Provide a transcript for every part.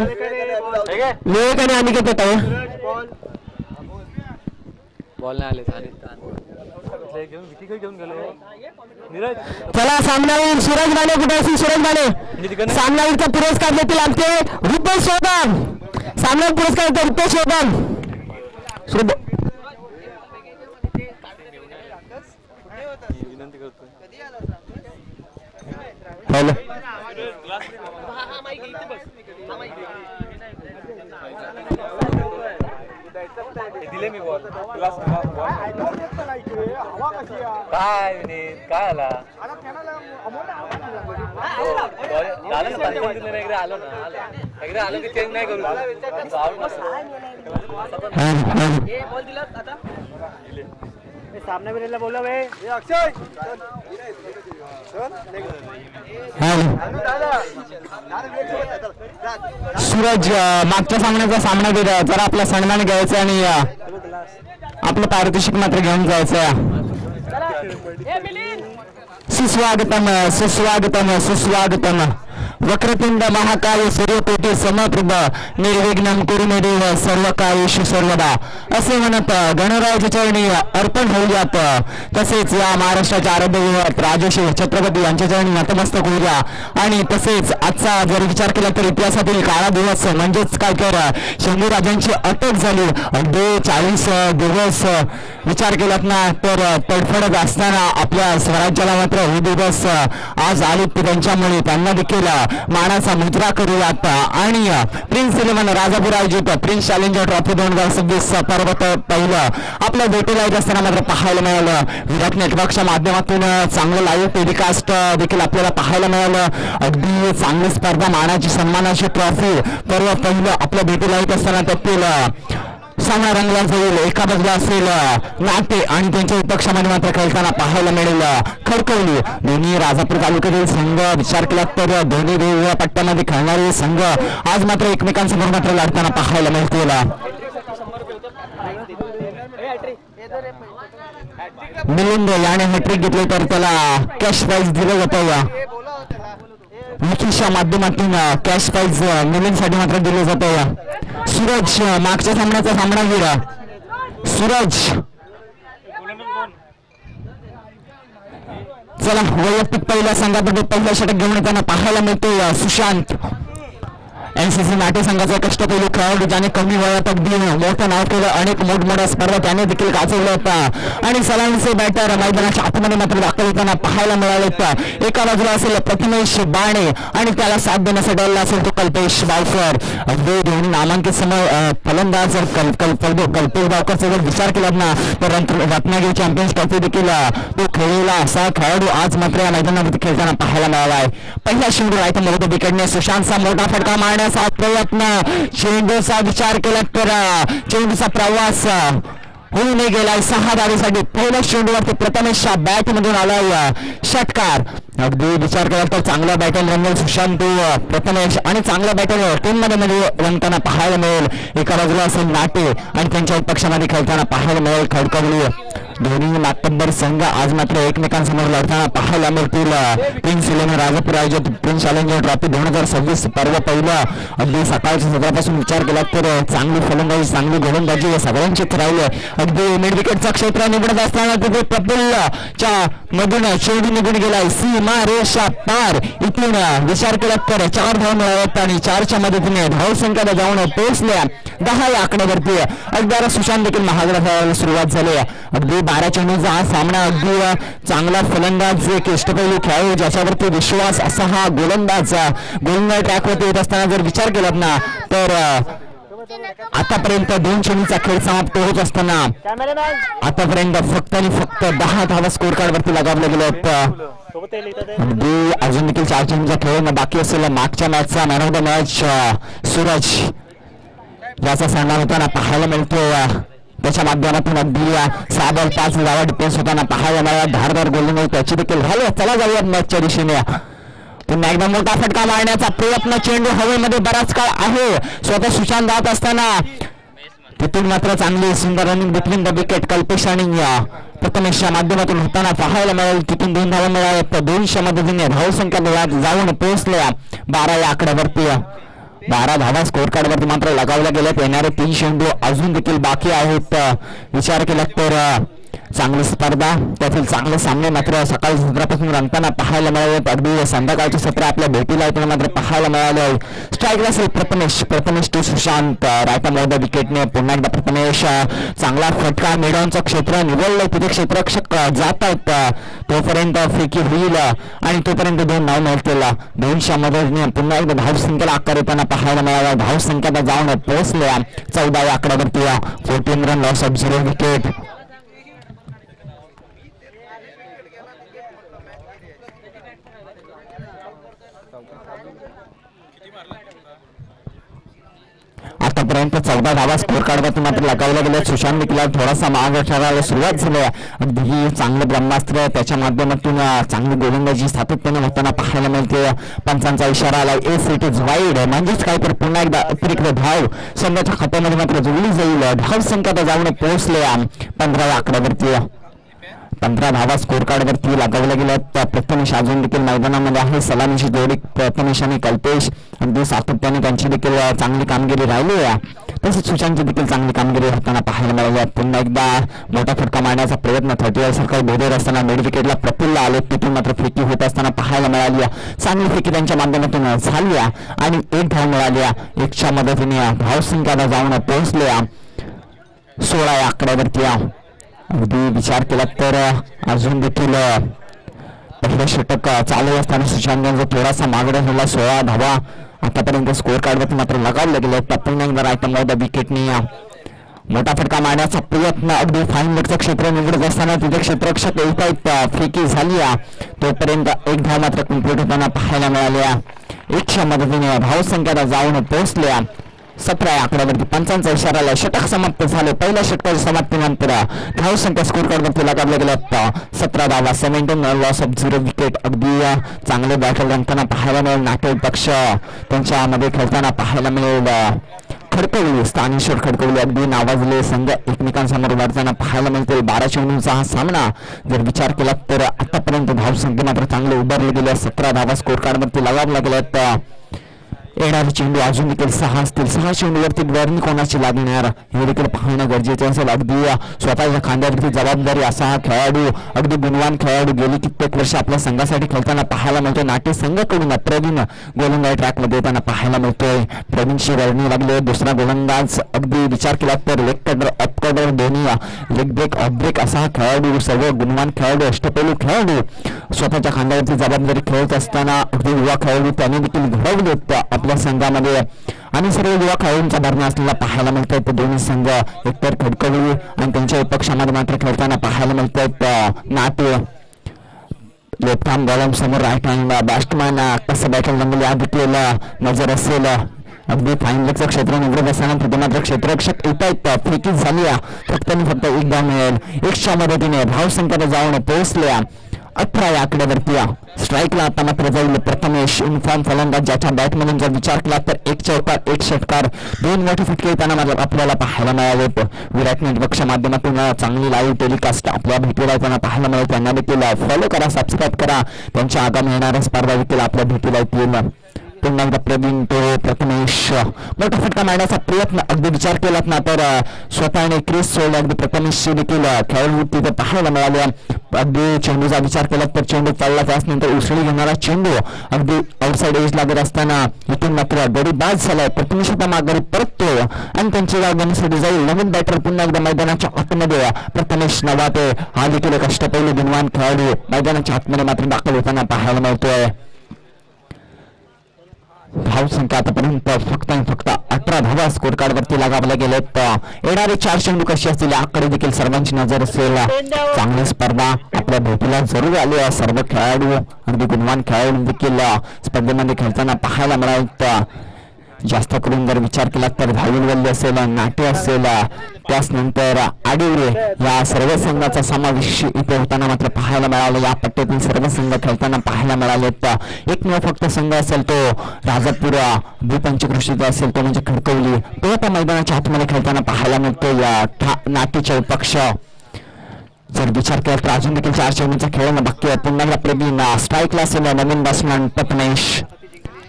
विवेक आणि अनिकेत येत आहे. बॉल नाही आले चला सामनावीर सूरज माने कुठे असेल? सूरज माने सामनावीरचा पुरस्कार देतील आमचे रुपेश शोधम. सामना पुरस्कार देतो रुपेश शोधम. विनंती करतोय. दिले मी बॉल काय काय आला आलो ना आलो की चेंज नाही करू सामने भी बोला भाई अक्षय सूरज मागच्या सामन्याचा सामना दिला. जरा आपला सन्मान घ्यायचा आणि आपलं पारितोषिक मात्र घेऊन जायचं. सुस्वागतम सुस्वागतम सुस्वागतम. वक्रतुंड महाकाय सूर्यकोटी समप्रभ निर्विघ्नं कुरु मे देव सर्व कायेषु सर्वदा असे म्हणत गणराज चरणी अर्पण होऊयात. तसेच या महाराष्ट्राच्या आराध्य दैवत राजश्री छत्रपती यांच्या चरणी नतमस्तक होऊया. आणि तसेच आजचा जर विचार केला तर इतिहासातील काळा दिवस म्हणजेच काय तर शंभूराजांची अटक झाली. अगदी 40 दिवस विचार केलात ना तर तडफडत असताना आपल्या स्वराज्याला मात्र हे दिवस आज आले. त्यांच्यामुळे त्यांना देखील मानाचा मुद्रा करूयात. आणि प्रिन्स 11 राजापूर आयोजित प्रिन्स चॅलेंजर ट्रॉफी 2026 पर्वत पहिलं आपल्या भेटीला येत असताना मात्र पाहायला मिळालं. विराट नेटवर्कच्या माध्यमातून चांगलं लाईव्ह टेलिकास्ट देखील आपल्याला पाहायला मिळालं. अगदी चांगली स्पर्धा मानाची सन्मानाची ट्रॉफी पर्व पहिलं आपल्या भेटीला येत असताना त्यातील सामना रंगला जाईल. एका बाजूला असेल नाटे आणि त्यांच्या विपक्षामध्ये मात्र खेळताना पाहायला मिळेल खडकवली. दोन्ही राजापूर तालुक्यातील संघ विचार केला तर दोन्ही वेगवेगळ्या पट्ट्यामध्ये खेळणारे संघ आज मात्र एकमेकांसमोर मात्र लढताना पाहायला मिळतील. मिलिंद याने हॅट्रिक घेतली तर त्याला कॅश प्राइज दिलं जातं. विकीच्या माध्यमातून कॅश प्राइज मिलिंदसाठी मात्र दिले जातं. सूरज मागच्या सामन्याचा सामनावीर सूरज. चला वैयक्तिक पहिल्या संघामध्ये पहिला षटक घेऊन येताना पाहायला मिळतो सुशांत. एनसीसी नाटे संघाचा कष्टपैलू खेळाडू ज्याने कमी वयात अगदी मोठं नाव केलं. अनेक मोठमोठ्या स्पर्धा त्याने देखील गाजवल्या होता. आणि सलामीचे बॅटर मैदानाच्या आतमध्ये मात्र दाखल होताना पाहायला मिळाले. एका बाजूला असेल प्रथमेश बाणे आणि त्याला साथ देण्यासाठी डॉलला असेल तो कल्पेश बावकर. अगदी दोन्ही नामांकित फलंदाज कल्पेश बावकरचा जर विचार केला ना तर रत्नागिरी चॅम्पियन्स ट्रॉफी देखील तो खेळलेला असा खेळाडू आज मात्र या मैदानामध्ये खेळताना पाहायला मिळाला आहे. पहिला चेंडू राईट मोठ्या विकेटने सुशांतचा मोठा फटका मारण्याचा प्रयत्न. चेंडूचा विचार केला तर चेंडूचा प्रवास होऊ नाही गेलाय. 6 धावेसाठी पहिल्या चेंडूवरती प्रथमेशच्या बॅट मधून आलाय षटकार. अगदी विचार केला तर चांगला बॅटल रंगेल सुशांत प्रथमेश आणि चांगला बॅटल टीम मध्ये रंगताना पाहायला मिळेल. एका बाजूला असेल नाटे आणि त्यांच्या पक्षामध्ये खेळताना पाहायला मिळेल खडकवली. दोन्ही मातब्बर संघ आज मात्र एकमेकांसमोर लढताना पाहायला मिळतील. प्रिन्स 11 राजापूर आयोजित प्रिन्स चॅलेंजर ट्रॉफी 2026 पर्व पहिलं. अगदी सकाळच्या सत्रापासून विचार केला तर चांगली फलंदाजी चांगली गोलंदाजी सगळ्यांचे राहिले. अगदी मिड विकेटचा क्षेत्र निवडत असताना तिथे प्रफुल्लच्या मधून चेंडू निघून गेलाय सीमा रेषा पार. इथून विचार केला तर 4 धावा मिळाल्यात आणि 4च्या मदतीने धावसंख्येला जाऊन पोहोचल्या 10 या आकड्यावरती. अगदी सुशांत देखील महागडा सुरुवात झाली. अगदी 12 चेंडूचा हा सामना. अगदी चांगला फलंदाज कष्टपैलू खेळाडू ज्याच्यावरती विश्वास असा हा गोलंदाज गोलंदाज ट्रॅकवरती येत असताना जर विचार केलात ना तर आतापर्यंत 2 चेंडूचा खेळ समाप्त होत असताना आतापर्यंत फक्त आणि फक्त 10 धावा स्कोर कार्ड वरती लगावले गेले आहेत. अजून देखील 4 चेंडूचा खेळ बाकी असेल. मागच्या मॅचचा man of the match Suraj याचा सामना होताना पाहायला मिळतो. त्याच्या माध्यमातून अगदी 6-5 धावा डिफेन्स होताना पाहायला मिळाला. धारदार गोलंदाजी त्याची देखील झाली. चला जाऊयात मॅचच्या दिशेने. पुन्हा एकदा मोठा फटका मारण्याचा प्रयत्न. चेंडू हवेमध्ये बराच काळ आहे. स्वतः सुशांत जात असताना तिथून मात्र चांगली सुंदर running between the wicket Kalpesh आणि प्रथमेशच्या माध्यमातून होताना पाहायला मिळेल. तिथून 2 धावा मिळाल्या. 200 मदतीने धावसंख्या जाऊन पोहोचल्या 12 या आकड्यावरती. 12 धावा स्कोर कार्डवरती मात्र लगावल्या गेल्यात. येणारे 3 चेंडू अजून देखील बाकी आहेत. विचार केला तर चांगली स्पर्धा, त्यातील चांगले सामने मात्र सकाळी सत्रापासून रंगताना पाहायला मिळाले. अगदी संध्याकाळचे सत्र आपल्या भेटीला येताना मात्र पाहायला मिळाले. स्ट्राईकला असेल प्रथमेश टू सुशांत. रायटा मोठ्या विकेटने पुन्हा एकदा प्रथमेश. चांगला फटका, मिडॉनचं क्षेत्र निवडलं, तिथे क्षेत्ररक्षक जात आहेत. तोपर्यंत फेकी होईल आणि तोपर्यंत 2 नाव मिळतील. 200 मदतीने पुन्हा एकदा धावसंख्येला आकार येताना पाहायला मिळाला. धावसंख्या जाऊन पोहोचल्या 14व्या आकड्यावरती. 14 रन लॉस ऑफ 0 विकेट. आतापर्यंत 14 धावा स्कोर कार्डवरती मात्र लगावल्या गेल्या. सुशांत निकला थोडासा माग ठरायला सुरुवात झाली. अगदी चांगलं ब्रह्मास्त्र, त्याच्या माध्यमातून चांगली गोलंदाजी सातत्याने होताना पाहायला मिळते. पंचांचा इशारा आला, इट इज वाईड, म्हणजेच काय तर पुन्हा एकदा अतिरिक्त धाव संघाच्या खात्यामध्ये मात्र जोडली जाईल. धाव संख्या जाऊन पोहोचल्या 15व्या आकड्यावरती. 15 धावा स्कोर कार्डवरती लगावल्या गेल्यात. प्रथमेश अजून देखील मैदानामध्ये आहे. सलामीची जोडी प्रथमेश आणि कल्पेश अगदी सातत्याने त्यांची देखील चांगली कामगिरी राहिली आहे. तसेच सुशांतची देखील चांगली कामगिरी होताना पाहायला मिळाली. पुन्हा एकदा मोठा फटका मारण्याचा प्रयत्न 30 सरकार बोधेर असताना मिड विकेटला प्रफुल्ल आले, तिथून मात्र फेकी होत असताना पाहायला मिळाली. चांगली फेकी त्यांच्या माध्यमातून झाली आणि 1 धाव मिळाली. 1च्या मदतीने धावसंख्या जाऊन पोहोचल्या 16 आकड्यावरती. अगदी विचार केला तर अजून देखील पहिलं षटक चालू असताना सुशांत थोडासा मागडा झाला. 16 धावा आतापर्यंत स्कोर कार्डवरती मात्र लगावले गेले. पुन्हा एकदा रायटा विकेटने मोठा फटका मारण्याचा प्रयत्न, अगदी फाईन लेगचं क्षेत्र निवडत असताना तिथे क्षेत्ररक्षक येत आहेत. फेकी झाली. तोपर्यंत 1 धाव मात्र कंप्लीट होताना पाहायला मिळाल्या. 1च्या मदतीने धावसंख्या जाऊन पोहोचल्या 17 आकड्यावरती. पंचांचा इशारा आला, षटक समाप्त झाले. पहिल्या षटकाच्या समाप्तीनंतर धावसंख्या स्कोर कार्डवरती लगावल्या गेल्यात 17 धावा. 17 लॉस ऑफ 0 विकेट. अगदी चांगले बॅटर रंगताना पाहायला मिळेल. नाटक पक्ष त्यांच्यामध्ये खेळताना पाहायला मिळेल. खडकवली, स्थानेश्वर खडकवली अगदी नावाजले संघ एकमेकांसमोर लढताना पाहायला मिळतील. 12 चेंडूंचा हा सामना जर विचार केला तर आतापर्यंत धावसंख्या मात्र चांगले उभारले गेले. 17 धावा स्कोर कार्डवरती लगावल्या गेल्यात. येणारे चेंडू अजून देखील 6 असतील. 6 चेंडूवरती वर्णी कोणाची लागणार हे देखील पाहणं गरजेचे असेल. अगदी स्वतःच्या खांद्यावरती जबाबदारी असा हा खेळाडू, अगदी गुणवान खेळाडू गेली कित्येक वर्ष आपल्या संघासाठी खेळताना पाहायला मिळतोय. नाट्य संघाकडून प्रवीण गोलंदाज ट्रॅकमध्ये येताना पाहायला मिळतोय. प्रवीणची वर्णी लागले. दुसरा गोलंदाज अगदी विचार केला तर लेग कटर ऑफ कटर दोन्ही लेग ब्रेक ऑफ ब्रेक असा हा खेळाडू, सर्व गुणवान खेळाडू, अष्टपैलू खेळाडू स्वतःच्या खांद्यावरती जबाबदारी खेळत असताना अगदी युवा खेळाडू त्याने देखील घडवलेत आपल्या संघामध्ये आणि सर्व युवा खेळाडूंचा भरणा असलेला पाहायला मिळत आहेत. दोन्ही संघ एकतर खडकवली आणि त्यांच्या विपक्षामध्ये मात्र खेळताना पाहायला मिळत आहेत. नाट्य लेफ्ट आर्म बॉलर समोर राईट हँड बॅट्समॅन कसं बॅटल रंगले देखील नजर असेल. अगदी फाईन लेगचं क्षेत्र निवडत असताना तिथे मात्र क्षेत्ररक्षक येत आहेत. फेकी झाली. फक्त 1 धाव मिळेल. 1च्या मदतीने धावसंख्या जाऊन पोहोचल्या 18 आकड्यावरती. स्ट्राईकला आता मात्र जाईल प्रथमेश. इनफॉर्म फलंदाज ज्याच्या बॅटमधून जर विचार केला तर 1 चौकार 1 षटकार 2 मोठे फटके येताना मात्र आपल्याला पाहायला मिळाले. विराट नेटवर्कच्या माध्यमातून चांगली लाईव्ह टेलिकास्ट आपल्या भेटीला येताना पाहायला मिळेल. त्यांना देखील फॉलो करा, सबस्क्राईब करा. त्यांच्या आगामी येणाऱ्या स्पर्धा देखील आपल्या भेटीला येतील. पुन्हा एकदा प्रवीण तो प्रथमेश मोठा फटका मारण्याचा प्रयत्न अगदी विचार केलात ना तर स्वतःने क्रीज सोडला. अगदी प्रथमेशची देखील खेळाडू तिथे पाहायला मिळाले. अगदी चेंडूचा विचार केला तर चेंडू चालला, त्यानंतर उसळी घेणारा चेंडू अगदी आउटसाइड एज लागत असताना इथून मात्र गडी बाद झालाय. प्रथमेश आता माघारी परततो आणि त्यांची गाव घेण्यासाठी जाईल. नवीन बॅटर पुन्हा एकदा मैदानाच्या आतमध्ये प्रथमेश नवाते हा देखील एक अष्टपैलू गुणवान खेळाडू मैदानाच्या आतमध्ये मात्र दाखल होताना पाहायला मिळतोय. धावसंख्या आतापर्यंत फक्त 18 धावा स्कोर कार्डवरती लगावल्या गेलेत. येणारे 4 चेंडू कशी असतील याकडे देखील सर्वांची नजर असेल. चांगली स्पर्धा आपल्या भेटीला जरूर आली आहे. सर्व खेळाडू अगदी गुणवान खेळाडू देखील स्पर्धेमध्ये खेळताना पाहायला मिळालेत. जास्त करून जर विचार केला तर धाविलवल्ली असेल, नाटे असेल, त्यानंतर आडिवरे या सर्व संघाचा समावेश इथे होताना मात्र पाहायला मिळाला. या पट्ट्यातील सर्व संघ खेळताना पाहायला मिळालेत. एकमेव फक्त संघ असेल तो राजापूर भूपंचकृषीचा असेल तो म्हणजे खडकवली, तो आता मैदानाच्या आतमध्ये खेळताना पाहायला मिळतो. या नाट्यच्या विपक्ष जर विचार केला तर अजून देखील 4 चेंडूचा खेळ बाकी आहे. पुन्हा प्रवीण स्ट्राईकला असेल. नवीन बॅट्समॅन प्रथमेश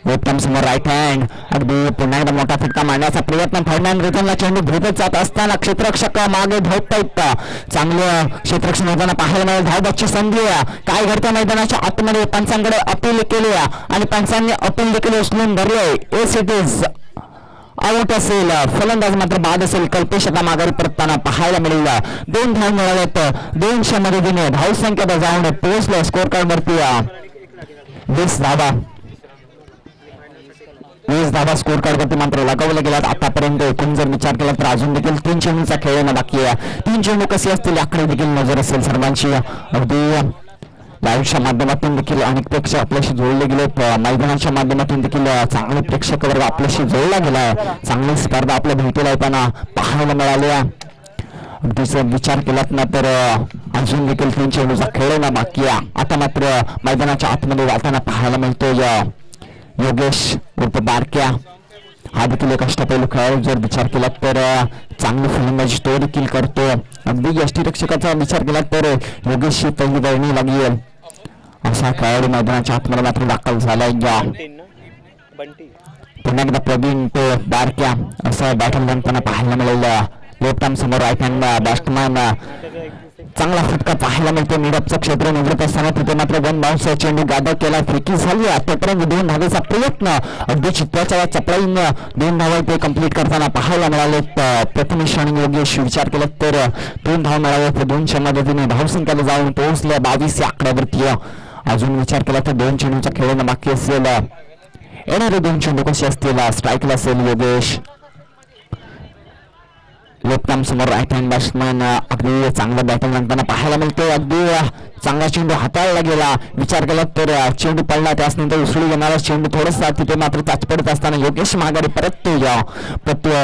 उत्तम समोर राईट हँड अगदी पुन्हा एकदा मोठा फटका मारण्याचा प्रयत्न फर्नांड रिटर्नला चेंडू भेटत जात असताना क्षेत्ररक्षक मागे धावतायत. चांगलं क्षेत्ररक्षण होताना पाहायला मिळेल. धावबाची संधी काय घडतं मैदानाच्या आतमध्ये पंचांकडे अपील केले आणि पंचांनी अपील देखील उचलून धरले. एस इट इज आउट असेल. फलंदाज मात्र बाद असेल. कल्पेश आता माघारी परतताना पाहायला मिळेल. 2 धाव मिळालेत. 200 मदतीने धावसंख्या जाऊन पोहोचले स्कोर कार्ड वरती 20 धावा स्कोर कार्ड वरती मात्र लगावले गेलात. आतापर्यंत एकूण जर विचार केला तर अजून देखील 3 चेंडूचा खेळ येणं बाकी आहे. 3 चेंडू कसे असतील याकडे देखील नजर असेल सर्वांची. अगदी लाईव्हच्या माध्यमातून देखील अनेक प्रेक्षक आपल्याशी जोडले गेले. मैदानाच्या माध्यमातून देखील चांगले प्रेक्षक वर्ग आपल्याशी जोडला गेलाय. चांगली स्पर्धा आपल्या भेटीला येताना पाहायला मिळाल्या. अगदीच विचार केलात ना तर अजून देखील 3 चेंडूचा खेळ ना बाकी आहे. आता मात्र मैदानाच्या आतमध्ये जाताना पाहायला मिळतोय योगेश उर्फ बारक्या. हा देखील एक अष्टपैलू खेळाडू जर विचार केला तर चांगली फलंदाजी तो देखील करतो. अगदी यष्टीरक्षकाचा विचार केला तर योगेशची पहिली वर्णी लागेल असा खेळाडू मैदानाच्या आतमध्ये मात्र दाखल झालाय. पुन्हा एकदा प्रवीण तो बारक्या असं बॅटन रंगताना पाहायला मिळेल. लेफ्ट आर्म समोर राईट हँड बॅट्समॅन चांगला फटका पाहायला मिळतो. मिडअपचं क्षेत्र निवडत असताना तिथे मात्र 1 बाउन्स चेंडू गादा केला. फेकी झाली. तोपर्यंत 2 धावेचा प्रयत्न अगदी चित्ताच्या चपळाईनं 2 धावा ते कंप्लीट करताना पाहायला मिळाले. प्रथमेश आणि योगेश विचार केला तर 3 धाव मिळाले. 200 मदतीने धावसंख्याला जाऊन पोहोचल्या 22 या आकड्यावरती. अजून विचार केला तर 2 चेंडूचा खेळणं बाकी असेल. येणारे 2 चेंडू कसे असतील. स्ट्राईकला असेल योगेश. लेफ्ट आर्म समोर राईट हँड बॅट्समॅन अगदी चांगला बॅटिंग रंगताना पाहायला मिळतो. अगदी चांगला चेंडू हाताळला गेला. विचार केला तर चेंडू पडला. त्यानंतर उसळी येणारा चेंडू थोडासा तिथे मात्र चाचपडत असताना योगेश माघारी परततो.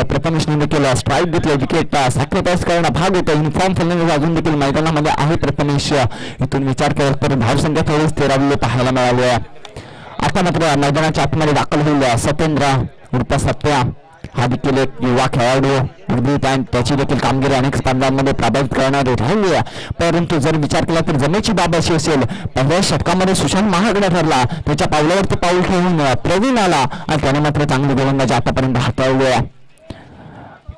प्रथमेशने देखील स्ट्राईक घेतले. विकेट सॅक्रिफाईस करणं भाग होतं. युनिफॉर्म फलंदाज अजून देखील मैदानामध्ये आहे प्रथमेश. इथून विचार केला तर धावसंख्या थोडीच 13 पाहायला मिळाली. आता मात्र मैदानाच्या आतमध्ये दाखल होईल सत्येंद्र उर्फ सत्या. हा देखील एक युवा खेळाडू. अगदी त्याची देखील कामगिरी अनेक स्पर्धांमध्ये प्रभावित करणारी राहिली आहे. परंतु जर विचार केला तर जमेची बाब अशी असेल. पहिल्या षटकामध्ये सुशांत महागडा ठरला. त्याच्या पावलावरती पाऊल ठेवून प्रवीण आला आणि त्याने मात्र चांगली गोलंदाजी आतापर्यंत हाताळली आहे.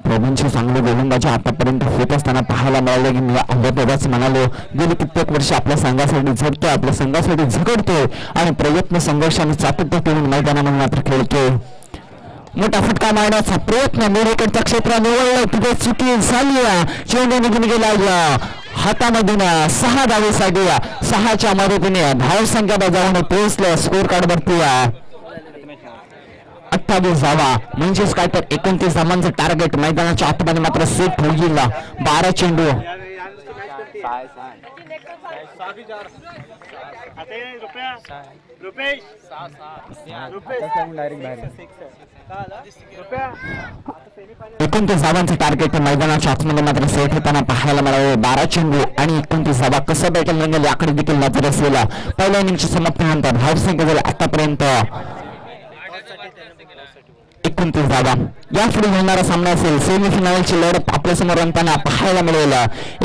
प्रवीणची चांगली गोलंदाजी आतापर्यंत होत असताना पाहायला मिळाले की मी अगोदरच म्हणालो गेली कित्येक वर्ष आपल्या संघासाठी झटतोय. आपल्या संघासाठी झगडतोय आणि प्रयत्न संघर्षाने सातत्य ठेवून मैदानामध्ये मात्र खेळतोय. मोठा फटका मारण्याचा प्रयत्न मेरेकडचं क्षेत्र निवडलं. तिथे चुकी झाली. चेंडू निघून गेला हातामधून. 6 धावेसाठी 6च्या मदतीने धावसंख्या जाऊन पोहोचलं स्कोर कार्ड वरती 28 धावा. म्हणजेच काय तर 29 धावांचं टार्गेट मैदानाच्या आतमध्ये मात्र सेट होईल. 12 चेंडू. एकोणतीस धावांचं टार्गेट मैदानाच्या आतमध्ये मात्र सेट होताना पाहायला मिळाले. 12 चेंडू आणि 29 धावा. कसं बॅटल रंगेल याकडे देखील नजर असेल. पहिल्या इनिंगच्या समाप्तीनंतर धावसंख्या झाली आतापर्यंत 29 धावा. यापुढे होणारा सामना असेल सेमीफायनलची लढत आपल्यासमोर रंगताना पाहायला मिळेल.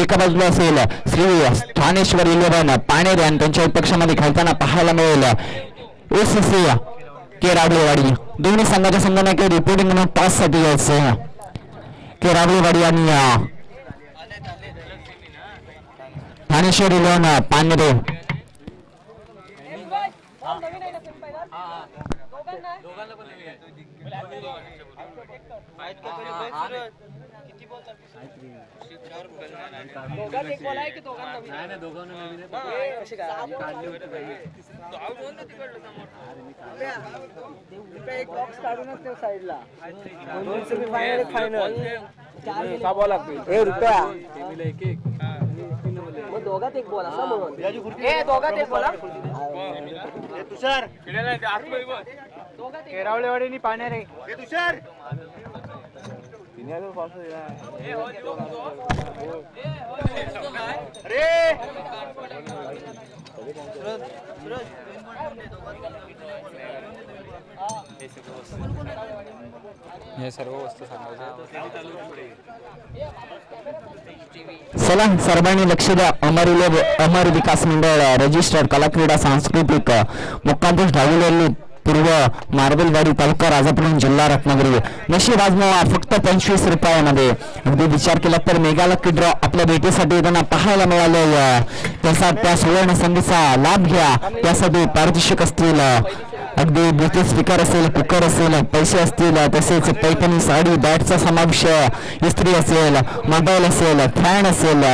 एका बाजूला असेल श्री स्थानेश्वर 11 पाणेरे आणि त्यांच्या पक्षामध्ये खेळताना पाहायला मिळेल ओसीसी के रावळेवाडी. दोन्ही संघाच्या संघाने रिपोर्टिंग म्हणून 5 साठी यायचं. के रावळेवाडी आणि स्थानेश्वर 11 पाणेरे. दोघात एक बोला तुषार केरावळेवाडी पाण्यारे तुषार हे सर्व वस्तू चला सर्वांनी लक्ष द्या. अमर विकास मंडळ रजिस्टर्ड कला क्रीडा सांस्कृतिक मुक्कामपोस्ट ढावलेली पूर्व मार्बलवाडी तालुका राजापूर जिल्हा रत्नागिरी. नशीब आजमावा फक्त 25 रुपयामध्ये. अगदी विचार केला तर मेगा लकी ड्रॉ आपल्या भेटीसाठी येताना पाहायला मिळाले. त्या सुवर्ण संधीचा लाभ घ्या. त्यासाठी पारितोषिक असतील अगदी ब्लूटूथ स्पीकर असेल, कुकर असेल, पैसे असतील, तसेच पैठणी साडी, बॅटचा समावेश, इस्त्री असेल, मोबाईल असेल, फॅन असेल,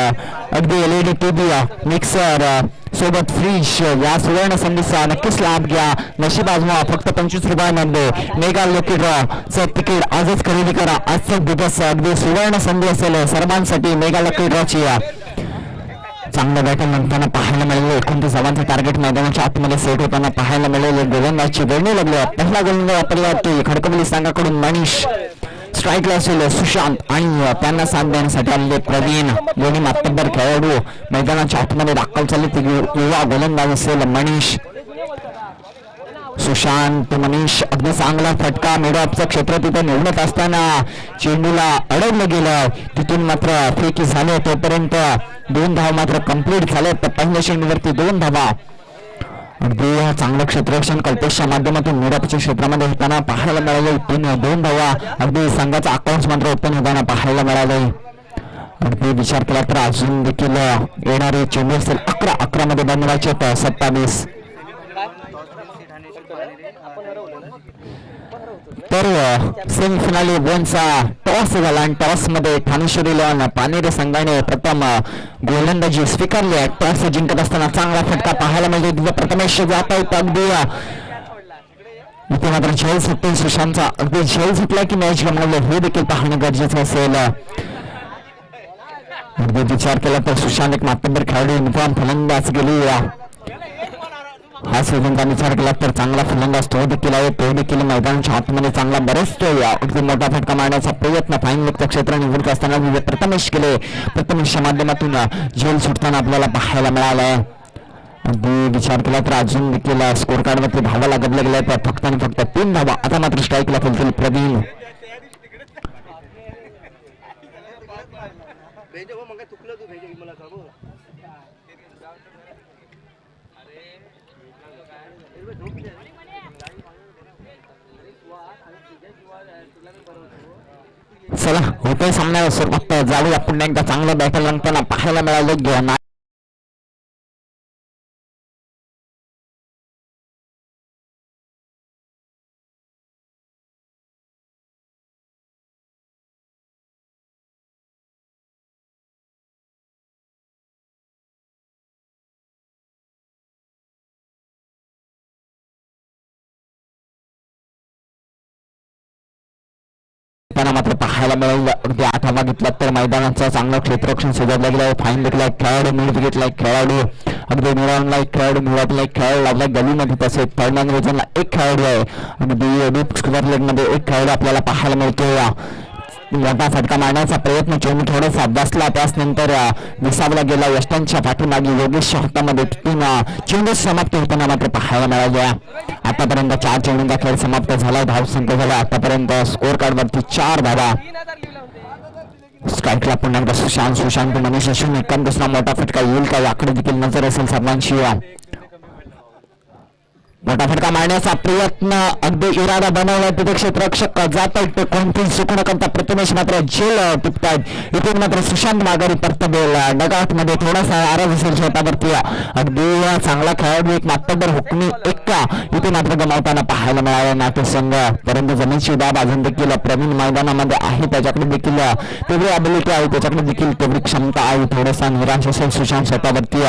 अगदी LED TV, मिक्सर सोबत फ्रीज या सुवर्ण संधीचा नक्कीच लाभ घ्या. नशीब आजमावा फक्त 25 रुपयामध्ये. मेगा लकी ड्रॉचं तिकीट आजच खरेदी करा. आजचा दिवस अगदी सुवर्ण संधी असेल सर्वांसाठी. मेगा लकी ड्रॉची चांगलं बॅटिंग म्हणताना पाहायला मिळाले. 29 धावांचं टार्गेट मैदानाच्या आतमध्ये सेट होताना पाहायला मिळाले. गोलंदाजची वेळणी लागली. पहिला गोलंदाज वापरला होती खडकवली संघाकडून मनीष. स्ट्राईकला असेल सुशांत आणि त्यांना साथ देण्यासाठी आलेले प्रवीण. दोन्ही मातब्बर खेळाडू मैदानाच्या आतमध्ये दाखल झाले. युवा गोलंदाज असेल मनीष, सुशांत, मनीष. अगदी चांगला फटका. मिडऑफचं क्षेत्र तिथे निवडत असताना चेंडूला अडवलं गेलं. तिथून मात्र फेकी झाले. तोपर्यंत 2 धावा मात्र कंप्लीट झाले. तर पहिल्या चेंडूवरती 2 धावा. अगदी चांगलं क्षेत्ररक्षण कल्पेशच्या माध्यमातून मिडऑफच्या क्षेत्रामध्ये होताना पाहायला मिळाले. 2 धावा. अगदी संघाचा अकाउंट मात्र ओपन होताना पाहायला मिळाले. अगदी विचार केला तर अजून देखील येणारे चेंडू असेल 11 मध्ये बनवायचे. 27 तर सेमीफिनाली 1चा टॉस झाला आणि टॉस मध्ये ठाणेश्वरी लिओन पानेरे संघाने प्रथम गोलंदाजी स्वीकारली. टॉस जिंकत असताना चांगला फटका पाहायला मिळतो. तिथे प्रथमेश जात आहेत. अगदी इथे मात्र झेल सुटते सुशांतचा. अगदी झेल सुटला की मॅच गमावले हे देखील पाहणे गरजेचं असेल. अगदी विचार केला तर सुशांत एक मातब्बर खेळाडू युनिफॉर्म फलंदाज गेली. हा सीझनचा विचार केला तर चांगला फलंदाज तो देखील आहे. तो देखील मैदानाच्या आतमध्ये चांगला बरसतो. अगदी मोठा फटका मारण्याचा प्रयत्न फाईन लेगचं क्षेत्र निवडत असताना प्रथमेश केले. प्रथमेशच्या माध्यमातून झेल सुटताना आपल्याला पाहायला मिळालंय. अगदी विचार केला तर अजून देखील स्कोर कार्डवरती धावा लागत गेल्या. तर फक्त आणि फक्त 3 धावा. आता मात्र स्ट्राईकला खेळतील प्रवीण. चला होते सामन्यावर सुरुवात जाऊया. पुन्हा एकदा चांगलं बॅटल रंगताना पाहायला मिळालं. मात्र पाहायला मिळालं. अगदी 8 घेतला तर मैदानाचं चांगलं क्षेत्ररक्षण सजवलं गेलं. फाईन देखील एक खेळाडू मिळत घेतला. एक खेळाडू अगदी मिळवला. एक खेळाडू मिळवला. एक खेळाडू लागला गलीमध्ये. तसेच थर्ड मॅन रिजनला एक खेळाडू आहे. अगदी डीप स्क्वेअर लेग मध्ये एक खेळाडू आपल्याला पाहायला मिळतो. मोठा फटका मारण्याचा प्रयत्न चेंडू थोडासा बसला. त्यानंतर विसावला गेला यष्टांच्या पाठीमागे योगेशच्या हातामध्ये. तिथून चेंडू समाप्त होताना मात्र पाहायला मिळाल्या. आतापर्यंत 4 चेंडूंचा खेळ समाप्त झाला. धावसंख्या झाला आतापर्यंत स्कोर कार्डवरती 4 धावा. स्ट्राईकला पुन्हा एकदा सुशांत मनीष असून एकांत दुसरा मोठा फटका येईल का याकडे देखील नजर असेल सर्वांची. मोठा फटका मारण्याचा प्रयत्न अगदी इरादा बनवला. तिथे क्षेत्ररक्षक जात आहेत. ते कोणतीही चूक न करता प्रथमेश मात्र झेल टिपतायत. इथून मात्र सुशांत माघारी परतबेल. डगआउट मध्ये थोडासा आराम असेल स्वतःवरती. अगदी चांगला खेळाडू एक मातब्बर हुकमी एक्का इथे मात्र गमावताना पाहायला मिळाला नाट्य संघ. परंतु जमीनची दाब अजून देखील प्रवीण मैदानामध्ये आहे. त्याच्याकडे देखील तेवढी अबिलिटी आहे. त्याच्याकडे देखील तेवढी क्षमता आहे. थोडासा निराश असेल सुशांत स्वतःवरती.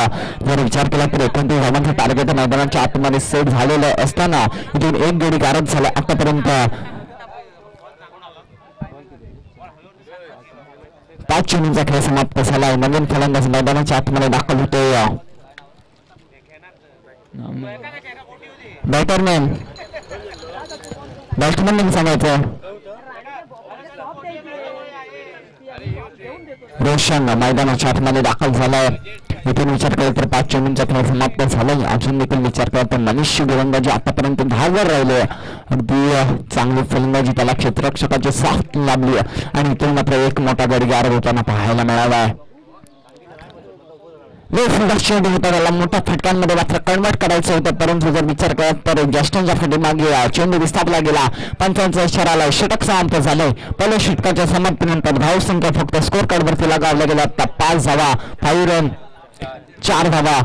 जर विचार केला तर 29 धावांचं टार्गेट मैदानाच्या आतमध्ये सेट झालेलं असताना इथून एक गडी गारद झाला. आतापर्यंत 5 चेंडूंचा खेळ समाप्त झाला. नवीन फलंदाज मैदानाच्या आतमध्ये दाखल होते. बॅटरमॅन सांगायचं रोशन मैदानाच्या आतमध्ये दाखल झालाय. इथून विचार केला तर 5 चेंडूंचा खेळ समाप्त झालाय. अजून देखील विचार केला तर मनीष गोलंदाजी आतापर्यंत 10 वर राहिले. अगदी चांगली फलंदाजी त्याला क्षेत्ररक्षकाची साथ लाभली आणि इथून मात्र एक मोठा गडी गारद होताना पाहायला मिळाला. चेंडू होता त्याला मोठ्या फटक्यांमध्ये मात्र कन्वर्ट करायचं होतं, परंतु जर विचार केला तर ज्येष्ठांच्या पाठीमागे चेंडू विस्थापला गेला. पंचांचा इशारा आला, षटक समाप्त झाले. पहिल्या षटकाच्या समाप्तीनंतर धावसंख्या फक्त स्कोर कार्डवरती लगावल्या गेल्या. आता 5 धावा, 5 रन, 4 धावा,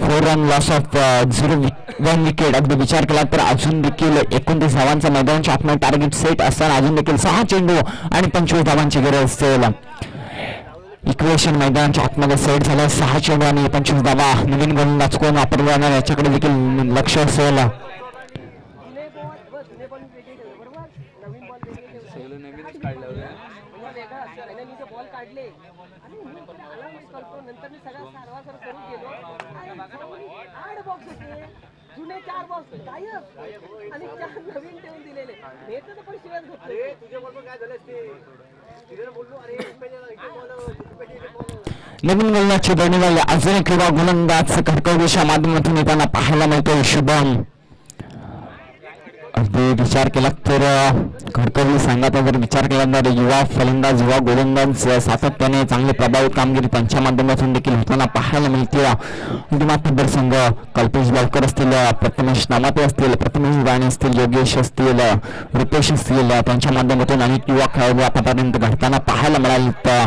4 रन, लॉस ऑफ 1 विकेट. अगदी विचार केला तर अजून देखील 29 धावांचा मैदानाच्या आतमध्ये टार्गेट सेट असताना अजून देखील 6 चेंडू आणि 25 धावांची गरज असेल. इक्वेशन मैदानाच्या आतमध्ये सेट झालं. 6 चेंडू आणि 25 धावा. नवीन गोलंदाज कोण वापरला जाणार याच्याकडे देखील लक्ष असेल. सगळं नवीनच काढलं होतं. जुने 4 बॉक्स गायब आणि 4 नवीन ठेवून दिलेले. हे तर पण शिवाय घेतले. तुझे बरोबर काय झालं असते? तिथे बोललो अरे नवीन गोलंदाजची बरणीवाली अजून एक युवा गोलंदाज खडकवडीच्या माध्यमातून येताना पाहायला मिळतोय शुभम. अगदी विचार केला तर खडकवली संघाचा जर विचार केला तर युवा फलंदाज, युवा गोलंदाज सातत्याने चांगली प्रभावित कामगिरी त्यांच्या माध्यमातून देखील होताना पाहायला मिळते. मातब्बर संघ कल्पेश बालकर असतील, प्रथमेश नामाते असतील, प्रथमेश राणे असतील, योगेश असतील, रुपेश असतील, त्यांच्या माध्यमातून अनेक युवा खेळाडू आतापर्यंत घडताना पाहायला मिळाले.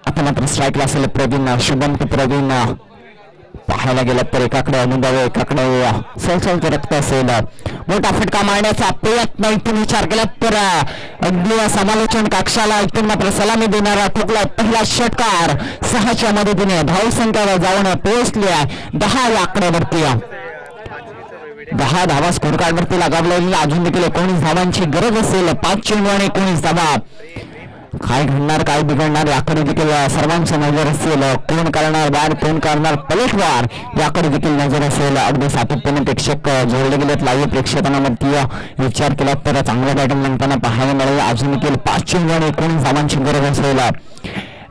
आता मात्र स्ट्राईकला असेल प्रवीण, शुभम ते प्रवीण. पाहायला गेलं तर एकाकडे अनुदाव, एकाकडे सळसळचं रक्त असेल. मोठा फटका मारण्याचा प्रयत्न इथून विचार केला तर अगदी समालोचन कक्षाला इथून मात्र सलामी देणारा ठोकला पहिला षटकार. 6च्या मदतीने धावसंख्या जाऊन पोहोचली 10 या आकड्यावरती. 10 धावा स्कोर कार्डवरती लगावलेली. अजून देखील 19 धावांची गरज असेल. 5 चेंडू आणि 19 धावा. काय घडणार, काय बिघडणार याकडे देखील सर्वांची नजर असेल. कोण करणार वार, कोण करणार पलटवार याकडे देखील नजर असेल. अगदी सातत्याने प्रेक्षक जोडले गेलेत लाईव्ह प्रेक्षकांवरती. विचार केला तर चांगल्या बॅटिंग नंतर पाहायला मिळेल. अजून देखील 5 चेंडू आणि 19 धावांची गरज असेल.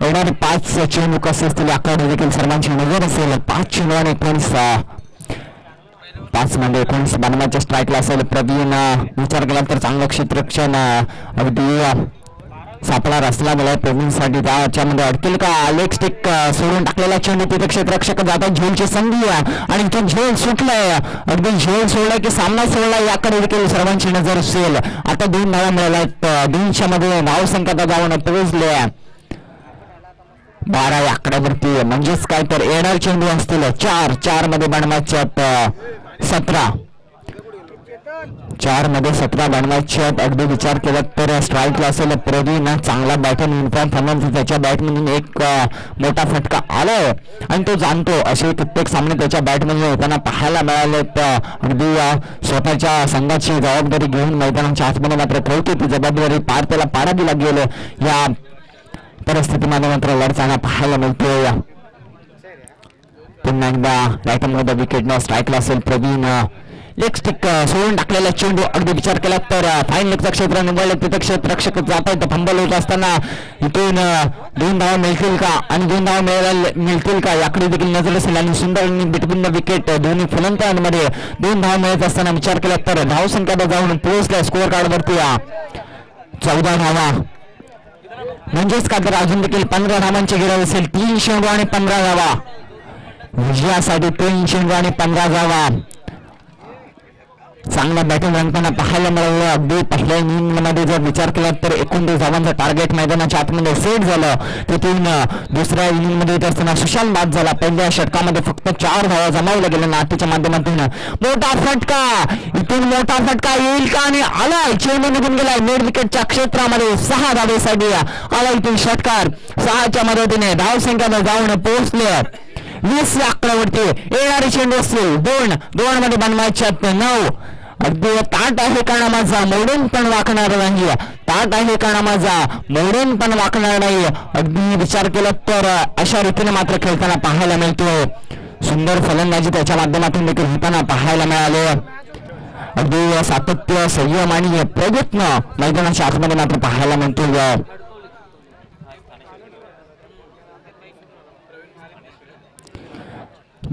येणारे 5 चेंडू कसे असतील याकडे देखील सर्वांची नजर असेल. 5 चेंडू आणि 19 5 मध्ये 19 बाणवाच्या स्ट्राईकला असेल प्रवीण. विचार केला तर चांगलं क्षेत्ररक्षण अगदी सापळा रचला गेला प्रवीणसाठी. त्याच्यामध्ये अडकेल का? लेग स्टिक सोडून टाकलेला चेंडू तिथे क्षेत्ररक्षक जातात. झेलची संधी आणि इथून झेल सुटलाय. अगदी झेल सोडलाय की सामना सोडलाय याकडे देखील सर्वांची नजर असेल. आता 2 धावा मिळाल्या आहेत. 200 मध्ये धावसंख्या जाऊन पोहोचले 12 या आकड्यावरती. म्हणजेच काय तर येणार चेंडू असतील 4 मध्ये बनवायचे 17. 4 मध्ये 17 बनवायचे आहेत. अगदी विचार केला तर स्ट्राईकला असेल प्रवीण. चांगला बॅटर इन्फॉर्म थांबवून त्याच्या बॅटमधून एक मोठा फटका आलाय आणि तो जाणतो. असे कित्येक सामने त्याच्या बॅटमध्ये होताना पाहायला मिळाले. अगदी स्वतःच्या संघाची जबाबदारी घेऊन मैदानाच्या आतमध्ये मात्र खेळतो. ती जबाबदारी पार त्याला पाडा दिला गेलो. या परिस्थितीमध्ये मात्र लढताना पाहायला मिळतोय. पुन्हा एकदा राईटमध्ये विकेटनं स्ट्राईकला असेल प्रवीण. लेग स्टिक सोडून टाकलेला चेंडू. अगदी विचार केला तर फाईन लेगचं क्षेत्र निवडलं. तिथे क्षेत्ररक्षक जात आहेत. फंबल होत असताना इथून 2 धावा मिळतील का आणि 2 धावा मिळतील का याकडे देखील नजर असेल. आणि सुंदर बिटवीन विकेट दोन्ही फलंदाजांमध्ये 2 धावा मिळत असताना विचार केला तर धावसंख्या जाऊन पोहोचल्या स्कोअर कार्डवरती 14 धावा. म्हणजेच का तर अजून देखील 15 धावांची गरज असेल. 3 चेंडू आणि 15 धावा. विजयासाठी 3 चेंडू आणि 15 धावा. चांगला बॅटिंग रंगताना पाहायला मिळालं. अगदी पहिल्या इनिंगमध्ये जर विचार केला तर 29 धावांचं टार्गेट मैदानाच्या आतमध्ये सेट झालं. तिथून दुसऱ्या इनिंगमध्ये येत असताना सुशांत बाद झाला. पहिल्या षटकामध्ये फक्त 4 धावा जमावल्या गेल्या नाट्याच्या माध्यमातून. मोठा फटका, इथून मोठा फटका येईल का आणि आलाय. चेंडू निघून गेलाय मिड विकेटच्या क्षेत्रामध्ये. 6 धावेसाठी आला इथून षटकार. 6च्या मदतीने धावसंख्या जाऊन पोहोचले 20 या आकड्यावरती. येणारे चेंडू असतील 2 मध्ये बनवायचे 9. अगदी ताट आहे का माझा मोडून पण वाकणार नाही. ताट आहे का माझा मोडून पण वाकणार नाही. अगदी विचार केला तर अशा रीतीने मात्र खेळताना पाहायला मिळतो. सुंदर फलंदाजी त्याच्या माध्यमातून देखील होताना पाहायला मिळाले. अगदी सातत्य, संयम आणि प्रयत्न मैदानाच्या आतमध्ये मात्र पाहायला मिळतो.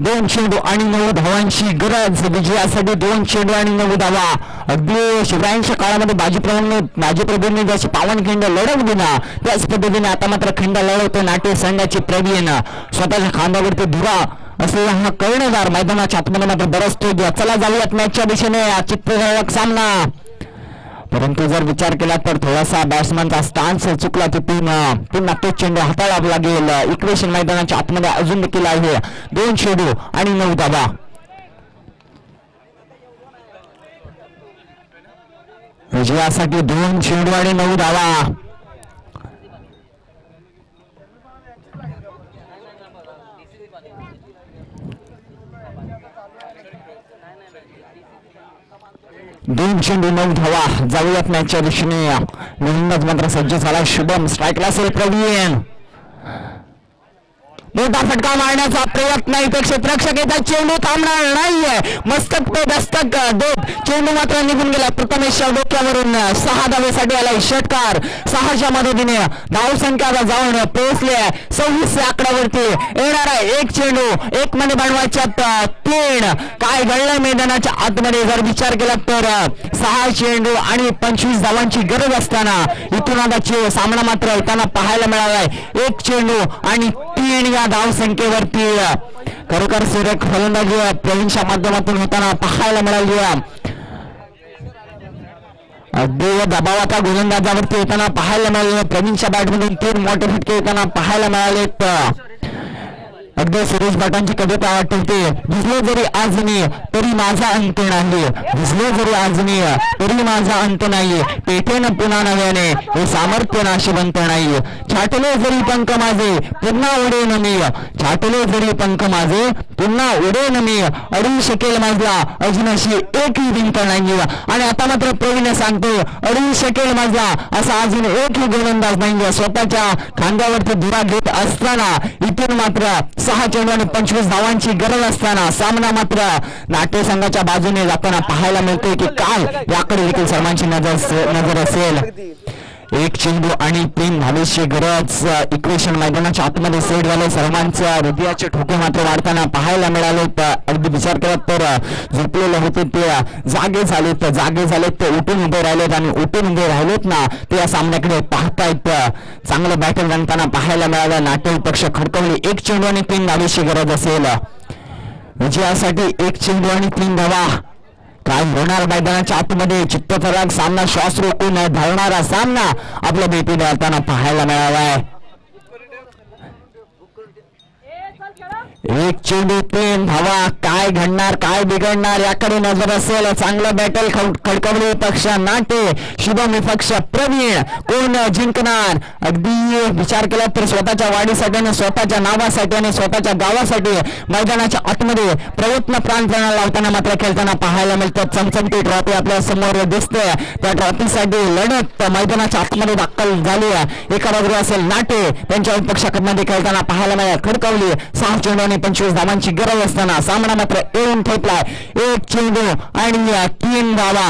2 चेंडू आणि 9 धावांची गरज विजयासाठी. 2 चेंडू आणि 9 धावा. अगदी शिवरायांच्या काळामध्ये बाजीप्रभूंनी जशी पावनखिंड लढवली ना त्याच पद्धतीने आता मात्र खिंड लढवतो नाट्य संघाची प्रवीण. स्वतःच्या खांद्यावरती धुरा असलेला हा कर्णधार मैदानाच्या आतमध्ये मात्र बरसतो. चला जाऊयात मॅचच्या दिशेने. चित्रकारक सामना, परंतु जर विचार केला तर थोडासा बॅट्समनचा स्टान्स चुकला तिथून पुन्हा तो चेंडू हाताळावा लागेल. इक्वेशन मैदानाच्या आतमध्ये अजून देखील आहे. 2 चेंडू आणि 9 धावा. विजयासाठी 2 चेंडू आणि 9 धावा. दोन चेंडू 9 धावा. जाऊयात मॅचच्या दिशेने. गोलंदाज मात्र सज्ज झाला शुभम. स्ट्राईकला असेल प्रवीण. मोठा फटका मारण्याचा प्रयत्न इथे क्षेत्ररक्षक येतात. चेंडू थांबणार नाहीये. मस्तक पे दस्तक देत चेंडू मात्र निघून गेला. प्रथमेश डोक्यावरून 6 धावेसाठी आलाय षटकार. 6च्या मदतीने धावसंख्या जाऊन पोहोचले 26 आकड्यावरती. येणारा 1 चेंडू 1 मध्ये बनवायच्यात 3. काय घडलंय मैदानाच्या आतमध्ये जर विचार केला तर 6 चेंडू आणि 25 धावांची गरज असताना इथून आता सामना मात्र येताना पाहायला मिळालाय. 1 चेंडू आणि 3 या धावसंख्येवरती. खरोखर सुरेख फलंदाजी प्रवीणच्या माध्यमातून होताना पाहायला मिळाली. अगदी दबावाच्या गोलंदाजावरती येताना पाहायला मिळाले. प्रवीणच्या बॅटमधून 3 मोठे फटके येताना पाहायला मिळालेत. अगदी सुरेश भटांची कविता आठवते. भिजले जरी आज मी तरी माझा अंत नाही. भिजले जरी आज मी तरी माझा अंत नाही. पेठेन पुन्हा नव्याने हे सामर्थ्य नाशवंत नाही. छाटले जरी पंख माझे पुन्हा उडेन मी. छाटले जरी पंख माझे पुन्हा उडेन मी. अडू शकेल माझला अजूनशी एकही भिंत नाही. आणि आता मात्र प्रवीण सांगतो अडू शकेल माझला असा अजून एकही गोलंदाज नाही. स्वतःच्या खांद्यावरती धुरा घेत असताना इथून मात्र 6 चेंडू आणि 25 धावांची गरज असताना सामना मात्र नाट्य संघाच्या बाजूने जाताना पाहायला मिळतोय की काय याकडे देखील सर्वांची नजर असेल. 1 चेंडू आणि 3 धावेची गरज. इक्वेशन मैदानाच्या आतमध्ये सेट झाले. सर्वांच्या हृदयाचे ठोके मात्र वाढताना पाहायला मिळाले. अगदी विचार करत तर झोपलेले होते ते जागे झालेत ते उठून उभे राहिलेत आणि उठून उभे राहिलेत ना ते या सामन्याकडे पाहतायत. चांगलं बॅटिंग रंगताना पाहायला मिळालं. नाट्य पक्ष खडकवली. 1 चेंडू आणि 3 धावेची गरज असेल. विजयासाठी 1 चेंडू आणि 3 धावा. काय होणार मैदानाच्या आतमध्ये. चित्तथरारक सामना, श्वास रोखून धावणारा सामना आपल्या भेटीने येताना पाहायला मिळालाय. 1 चेंडू 3 धावा. काय घडणार काय बिघडणार याकडे नजर असेल. चांगलं बॅटल खडकवली पक्ष नाट्य. शुभम विपक्ष प्रवीण. कोण जिंकणार. अगदी विचार केला तर स्वतःच्या वाढीसाठी आणि स्वतःच्या नावासाठी आणि स्वतःच्या गावासाठी मैदानाच्या आतमध्ये प्रयत्न प्राणपणा लावताना मात्र खेळताना पाहायला मिळतात. चमचमती ट्रॉफी आपल्या समोर दिसते. त्या ट्रॉफीसाठी लढत मैदानाच्या आतमध्ये दाखल झाली. एका बाजूला असेल नाट्य त्यांच्या विपक्षाकडे खेळताना पाहायला मिळाले. खडकवली. 6 चेंडू आणि 25 धावांची गरज असताना सामना मात्र येऊन ठेपलाय. 1 चेंडू आणि 3 धावा.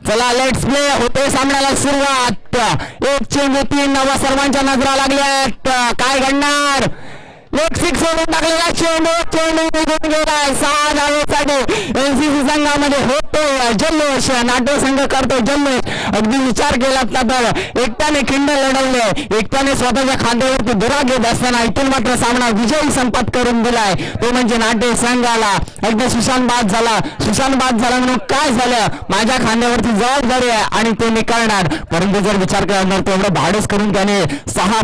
चला लेट्स प्ले. होते सामन्याला सुरुवात. 1 चेंडू 3 धावा. सर्वांच्या नजरा लागल्यात. काय घडणार. लेग सिक्स ओढून टाकलेला चेंडू निघून गेलाय. 6 धावेसाठी एनसीसी संघामध्ये होतोय जल्लोष. नाट्य संघ करतोय जल्लोष. अगदी विचार केला तर एकट्याने खिंड लढवले. एकट्याने स्वतःच्या खांद्यावरती धुरा घेत असताना इथून मात्र सामना विजयी संपात करून दिलाय. तो म्हणजे नाट्य संघाला. अगदी सुशांत बाद झाला म्हणून काय झालं. माझ्या खांद्यावरती जबाबदारी आहे आणि ते मी करणार. परंतु जर विचार केला तर तेवढं धाडस करून त्याने 6